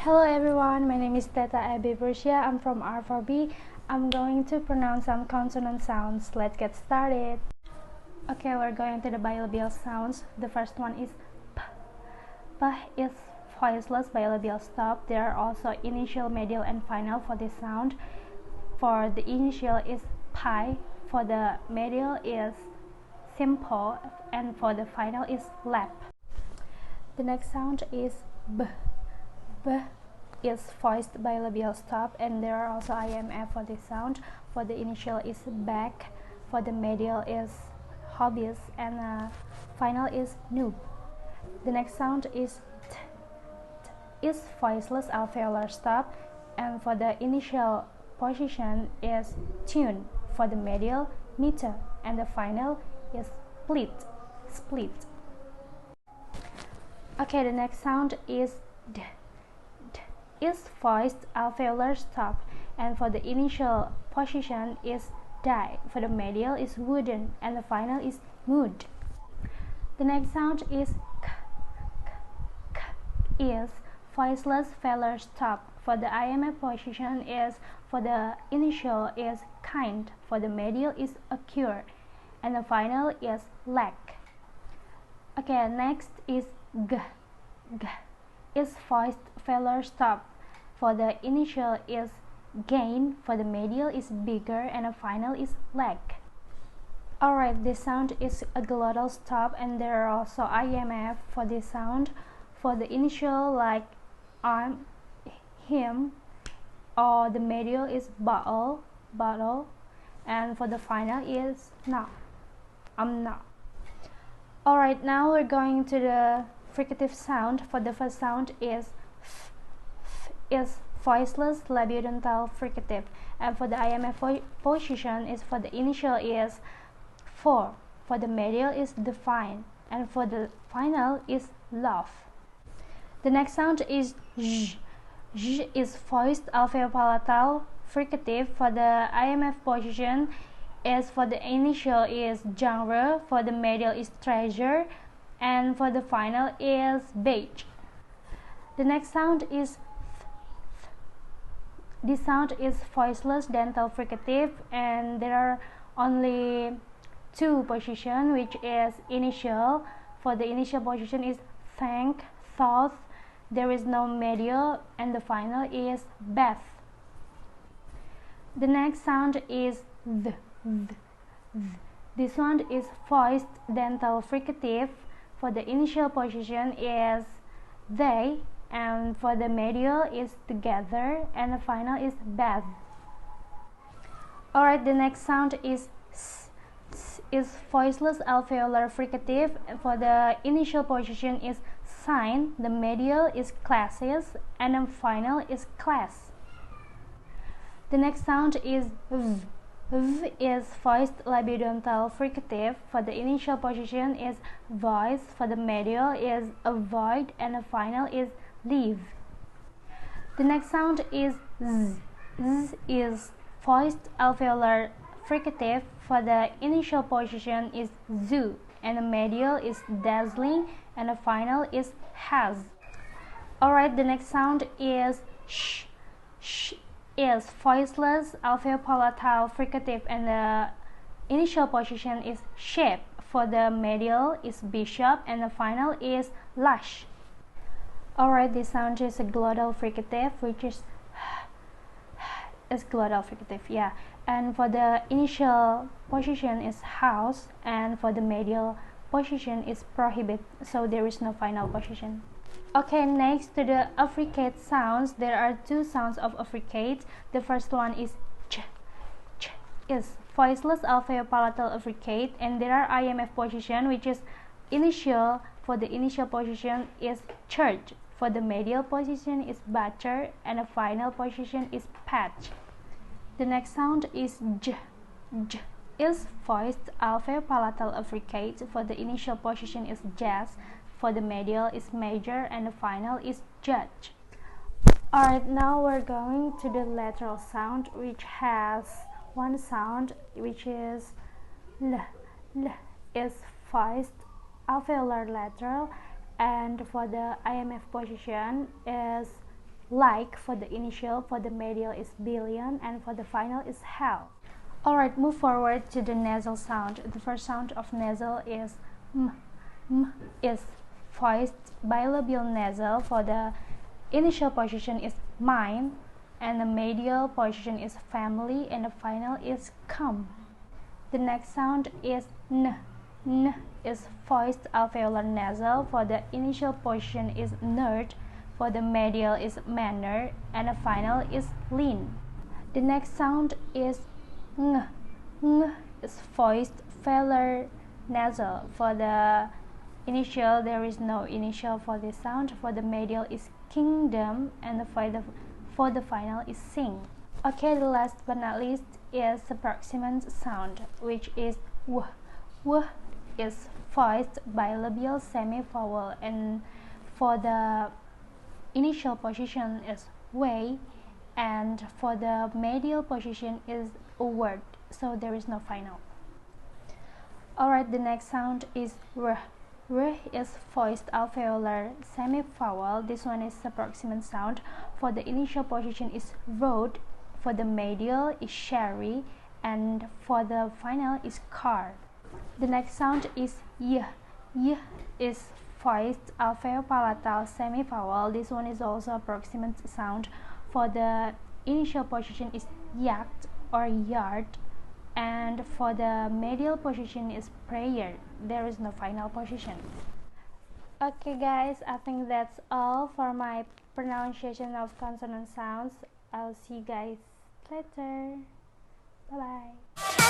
Hello everyone, my name is Tetha Abbie Prussia. I'm from R4B. I'm going to pronounce some consonant sounds. Let's get started. Okay, we're going to the bilabial sounds. The first one is P. P is voiceless bilabial stop. There are also initial, medial, and final for this sound. For the initial is pi, for the medial is simple, and for the final is lap. The next sound is B. B is voiced bilabial stop, and there are also IMF for this sound. For the initial is back, for the medial is hobbies, and final is noob. The next sound is T. T is voiceless alveolar stop, and for the initial position is tune, for the medial meter, and the final is split. Okay, the next sound is D. D is voiced alveolar stop, and for the initial position is die, for the medial is wooden, and the final is mood. The next sound is K. K. K is voiceless velar stop, for the IMF position is, for the initial is kind, for the medial is occur, and the final is lack. Okay, next is G. G is voiced velar stop, for the initial is gain, for the medial is bigger, and the final is leg. Alright, this sound is a glottal stop, and there are also IMF for this sound. For the initial, like I'm, him, or the medial is bottle, and for the final is not, I'm not. Alright, now we're going to the fricative sound. For the first sound is F. F is voiceless labiodental fricative, and for the IMF position is, for the initial is for the medial is define, and for the final is love. The next sound is J. J is voiced alveopalatal fricative, for the IMF position is, for the initial is genre, for the medial is treasure, and for the final is beige. The next sound is th. This sound is voiceless dental fricative, and there are only two positions, which is initial. For the initial position is thank, thought, there is no medial, and the final is bath. The next sound is th. This one is voiced dental fricative, for the initial position is they, and for the medial is together, and the final is bath. Alright, the next sound is S. S is voiceless alveolar fricative, for the initial position is sign, the medial is classes, and the final is class. The next sound is V. V is voiced labiodental fricative, for the initial position is voice, for the medial is avoid, and the final is leave. The next sound is Z. Z is voiced alveolar fricative, for the initial position is zoo, and the medial is dazzling, and the final is has. Alright, the next sound is Sh. Sh is voiceless alveopalatal fricative, and the initial position is shape, for the medial is bishop, and the final is lush. Alright, this sound is a glottal fricative, which is glottal fricative, yeah. And for the initial position is house, and for the medial position is prohibit, so there is no final position. Okay, next to the affricate sounds, there are two sounds of affricate. The first one is ch. Ch is voiceless alveopalatal affricate, and there are IMF position, which is initial. For the initial position is church, for the medial position is butcher, and the final position is patch. The next sound is j. J is voiced alveopalatal affricate, for the initial position is jazz, for the medial is major, and the final is judge. Alright, now we're going to the lateral sound, which has one sound, which is L. L is voiced alveolar lateral, and for the IMF position is like for the initial, for the medial is billion, and for the final is hell. Alright, move forward to the nasal sound. The first sound of nasal is m. M is voiced bilabial nasal. For the initial position is mine, and the medial position is family, and the final is come. The next sound is n. N is voiced alveolar nasal. For the initial position is nerd, for the medial is manner, and the final is lean. The next sound is ng. Ng is voiced velar nasal. For the initial, there is no initial for this sound. For the medial is kingdom, and for the final is sing. Okay, the last but not least is the proximant sound, which is w. W is voiced bilabial semi-vowel, and for the initial position is way, and for the medial position is a word, so there is no final. Alright, the next sound is r. R is voiced alveolar semi-vowel. This one is the proximant sound. For the initial position is road, for the medial is sherry, and for the final is car. The next sound is y. Y is voiced alveopalatal semi-vowel. This one is also a proximant sound. For the initial position is yacht or yard, and for the medial position is prayer. There is no final position. Okay guys, I think that's all for my pronunciation of consonant sounds. I'll see you guys later. Bye bye.